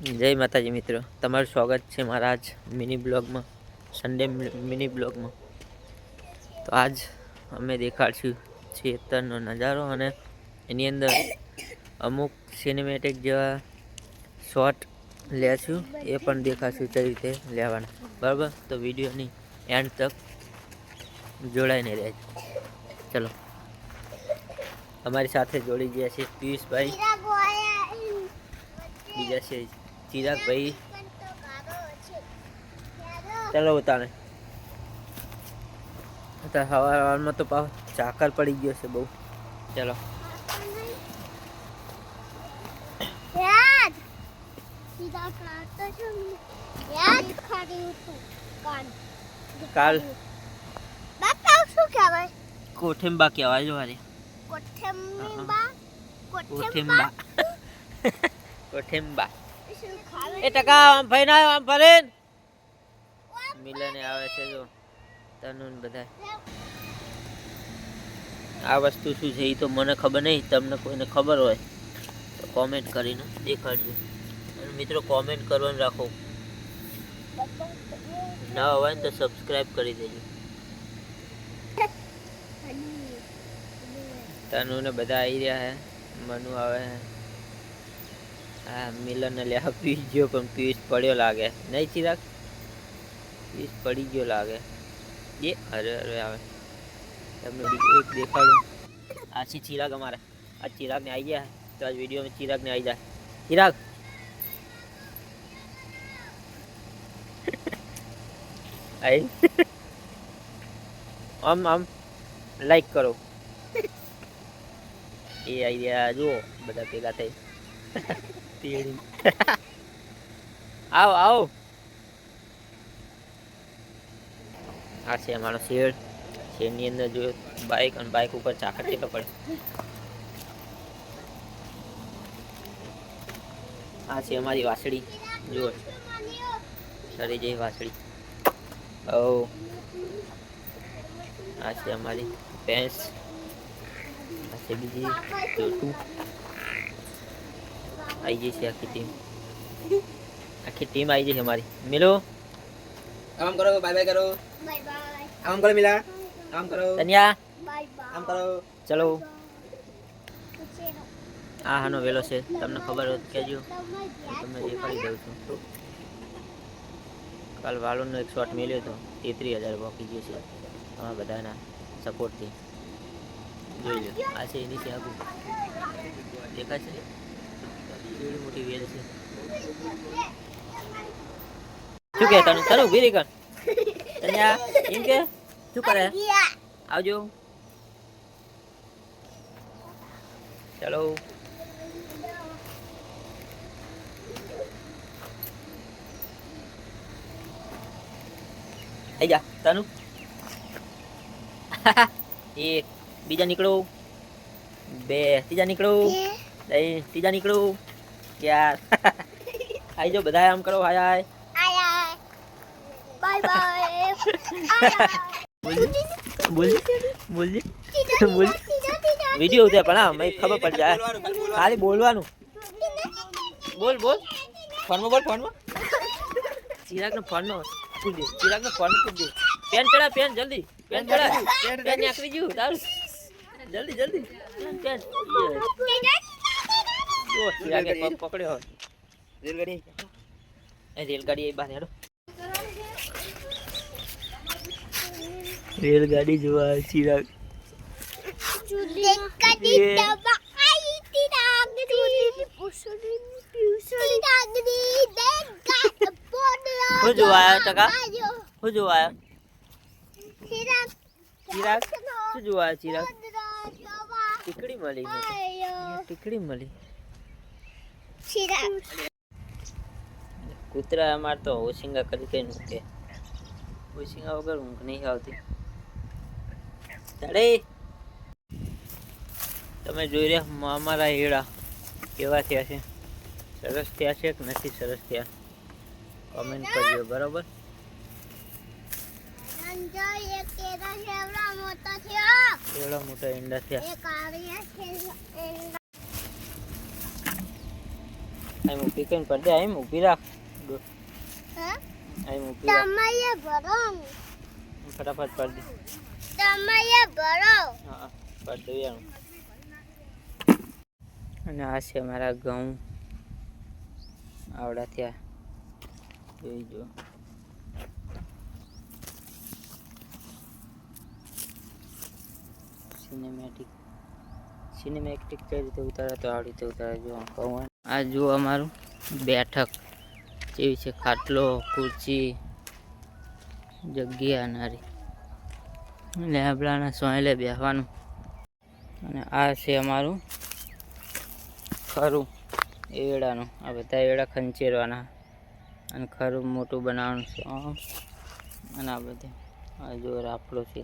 જય માતાજી મિત્રો, તમારું સ્વાગત છે મારા આજ મિની બ્લોગમાં, સન્ડે મિની બ્લોગમાં. તો આજ અમે દેખાડશું ખેતરનો નજારો અને એની અંદર અમુક સિનેમેટિક જેવા શોટ લેશું, એ પણ દેખાડશું કઈ રીતે લેવાના. બરાબર, તો વિડીયોની એન્ડ તક જોડાઈને રહેજો. ચલો, અમારી સાથે જોડી ગયા છે પિયુષભાઈ, બીજા છે ચિરાગ ભાઈ. ચાલો ઉતારે હવામાં તો પાવ ચાકર પડી ગયો છે બહુ. ચલો કાલ કોઠેમ્બા કહેવાય જો વારે કોઠેમ્બા કોઠેમ્બા. એ ટકા આમ ફઈને આવ્યો, આમ ફરીને મિલને આવે છે જો તનુન બધા. આ વસ્તુ શું છે એ તો મને ખબર નહીં, તમને કોઈને ખબર હોય તો કોમેન્ટ કરીને દેખાડજો. અને મિત્રો કોમેન્ટ કરવાનું રાખો, ના હોય ને તો સબસ્ક્રાઈબ કરી દેજો. તનુ ને બધા આવી રહ્યા હે, મનુ આવે હે. હા, મિલન ને લ્યા પીસ ગયો, પણ પીસ પડ્યો લાગે નહીં ચિરાગ, પીસ પડી ગયો લાગે. એ અરે અરે આવે તમને બીજું એક દેખાડું. આ છે ચિરાગ અમારે, આ ચિરાગ ને આવી ગયા તો આજ વિડીયો में ચિરાગ ને આવી જાય. ચિરાગ આઈ આમ આમ લાઈક કરો. એ આવી ગયા જુઓ બધા ભેગા થઈ. આવો આવો. આ છે અમારો શેડ, શેડની અંદર જો બાઇક, અને બાઇક ઉપર ચાકર કેટલો પડે. આ છે અમારી વાસળી, જુઓ સરી જેવી વાસળી. ઓ આ છે અમારી ભેંસ, આ છે બીજી ચોટું. आई जी से आखी टीम आई जी हमारी. मिलो आम करो, बाय बाय करो, बाय बाय. आम करो मिला, आम करो तनिया, बाय बाय. आम करो. चलो. आ हानो वेलो છે, તમને ખબર હોય કેજો, તમને દેખાડી દઉં છું. કાલ વાલોનો એક શોટ મેલ્યો તો 33,000 બાકી ગયો છે આ બધાના સપોર્ટથી. જોઈ લો, આ છે એની છે આગળ દેખાય છે, એવી મોટી વેલ છે. શું કે તને તને ઉભી રહી કર તન્યા એમ કે શું કરે આવજો. ચલો આઈ જા તનુ. એક બીજા નીકળો, બે ત્રીજા નીકળો, ત્રીજા નીકળો યાર. આઈ જો બધા આમ કરો. હાય હાય બાય બાય. બોલ બોલ બોલ. વિડિયો ઉતાર પણ હા મને ખબર પડી જાય, ખાલી બોલવાનું. બોલ બોલ ફોનમાં બોલ, ફોનમાં ચિરાગ નો ફોનમાં પૂછ દે, ચિરાગ નો ફોન પૂછ દે. પેન ચડા, પેન જલ્દી પેન ચડા, પેન નાખી ગયું તારું જલ્દી જલ્દી પેન. જો ચિરાગે પગ પકડ્યો. રેલગાડી એ રેલગાડી એ બહાર હેડો. રેલગાડી જોવા ચિરાગ. હું જોવાયા ટકા, હું જોવાયા ચિરાગ, શું જોવાયા ચિરાગ? ટીકડી મળી, ટીકડી મળી. કૂતરા અમાર તો ઓશિંગા કરી કઈ મૂકે, ઓશિંગા વગર ઊંઘ નહીં આવતી. ચાલે તમે જોઈ રહ્યા અમારા હેડા કેવા થયા છે, સરસ થયા છે કે નથી સરસ થયા કમેન્ટ કરજો. બરાબર, એવડા મોટા ઈંડા થયા. અહીં ઊભી કરીને પડ દે, અહીં ઊભી રાખ. અહીં ઊભી રાખ. ફટાફટ પડ દે. હા પડ દઉં યાર. અને આ છે મારા ઘઉં આવડા થયા જોઈ જો. સિનેમેટિક કઈ રીતે ઉતારે તો આવી રીતે ઉતારે જો કહું. આ જુઓ અમારું બેઠક જેવી છે, ખાટલો ખુરચી જગ્યા નારી લેબડાના સોયલે બેસવાનું. અને આ છે અમારું ખરું એડાનું. આ બધા એડા ખંચેરવાના અને ખરું મોટું બનાવવાનું છે. અને આ બધે આ જો રાફડો છે.